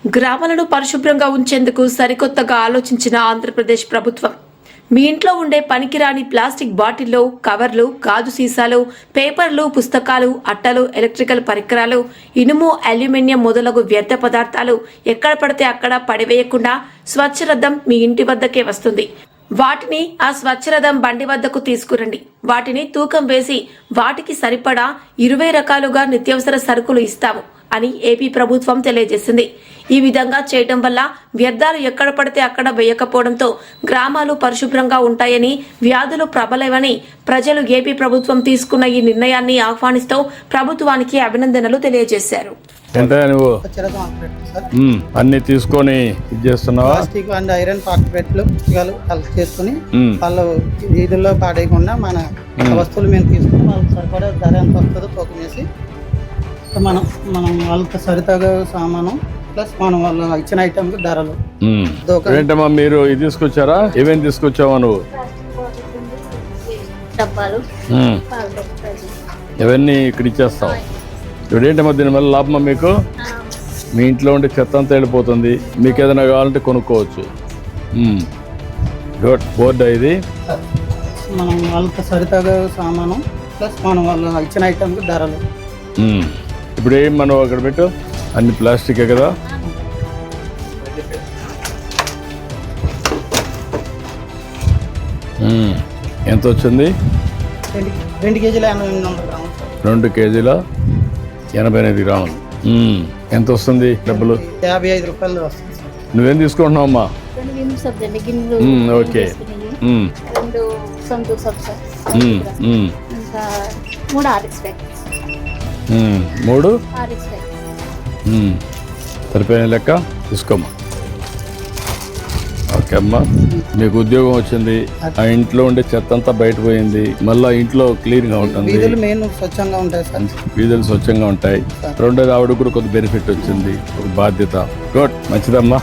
గ్రామాలను పరిశుభ్రంగా ఉంచేందుకు సరికొత్తగా ఆలోచించిన ఆంధ్రప్రదేశ్ ప్రభుత్వం మీ ఇంట్లో ఉండే పనికిరాని ప్లాస్టిక్ బాటిళ్లు, కవర్లు, గాజు సీసాలు, పేపర్లు, పుస్తకాలు, అట్టలు, ఎలక్ట్రికల్ పరికరాలు, ఇనుము, అల్యూమినియం మొదలగు వ్యర్థ పదార్థాలు ఎక్కడ పడితే అక్కడ పడివేయకుండా స్వచ్ఛరథం మీ ఇంటి వద్దకే వస్తుంది. వాటిని ఆ స్వచ్ఛరథం బండి వద్దకు తీసుకురండి. వాటిని తూకం వేసి వాటికి సరిపడా 20 రకాలుగా నిత్యావసర సరుకులు ఇస్తాము అని ఏపీ ప్రభుత్వం తెలియజేసింది. ఈ విధంగా చేయడం వల్ల వ్యర్థాలు ఎక్కడ పడితే అక్కడ వేయకపోవడంతో గ్రామాలు పరిశుభ్రంగా ఉంటాయని, వ్యాధులు ప్రబలవని ప్రజలు ఏపీ ప్రభుత్వం తీసుకున్న ఈ నిర్ణయాన్ని ఆహ్వానిస్తూ ప్రభుత్వానికి అభినందనలు తెలియజేశారు. అన్ని తీసుకొని చేస్తున్నావా? ప్లాస్టిక్ అండ్ ఐరన్ పాకెట్లు, పుస్తకాలు కలెక్ట్ చేసుకుని వాళ్ళు వీధుల్లో పాడేయకుండా మన వస్తువులు మేము తీసుకుని వాళ్ళకి సరిపడా ధర ఎంత వస్తుందో తూకం వేసి మనం వాళ్ళకి సరితగా సామాను ప్లస్ మనం వాళ్ళు ఇచ్చిన ఐటమ్ ధరలు. ఏంటమ్మా మీరు ఇది తీసుకొచ్చారా? ఏమేమి తీసుకొచ్చావా నువ్వు? ఇవన్నీ ఇక్కడ ఇచ్చేస్తావు. ఇప్పుడు ఏంటమ్మా దీనివల్ల లాభమా మీకు? మీ ఇంట్లో ఉండే చెత్త అంతా వెళ్ళిపోతుంది. మీకు ఏదైనా కావాలంటే కొనుక్కోవచ్చు. గుడ్. బోర్డు ఇది మనం వాళ్ళకి సరితగా సామాను ప్లస్ మనం వాళ్ళు ఇచ్చిన ఐటమ్ ధరలు. ఇప్పుడు ఏం మనం అక్కడ పెట్టు, అన్ని ప్లాస్టికే కదా. ఎంత వచ్చింది? 2 కేజీల 88 గ్రాములు. 2 కేజీల 88 గ్రాములు. ఎంత వస్తుంది డబ్బులు? 55 రూపాయలు వస్తుంది. నువ్వేం తీసుకుంటున్నావు అమ్మా? ఓకే. 2 సంతూర్ సబ్స్, 3 ఆర్ఎక్స్ ప్యాకెట్స్. 3 ఆర్ఎక్స్ ప్యాకెట్స్ సరిపోయిన లెక్క తీసుకోమ్మా. ఓకే అమ్మా, మీకు ఉద్యోగం వచ్చింది. ఆ ఇంట్లో ఉండే చెత్త అంతా బయట పోయింది. మళ్ళీ ఇంట్లో క్లీన్ గా ఉంటుంది. వీధులు స్వచ్ఛంగా ఉంటాయి సార్. వీధులు స్వచ్ఛంగా ఉంటాయి. రెండోది ఆవిడ కూడా కొద్ది బెనిఫిట్ వచ్చింది, ఒక బాధ్యత. గుడ్, మంచిదమ్మా.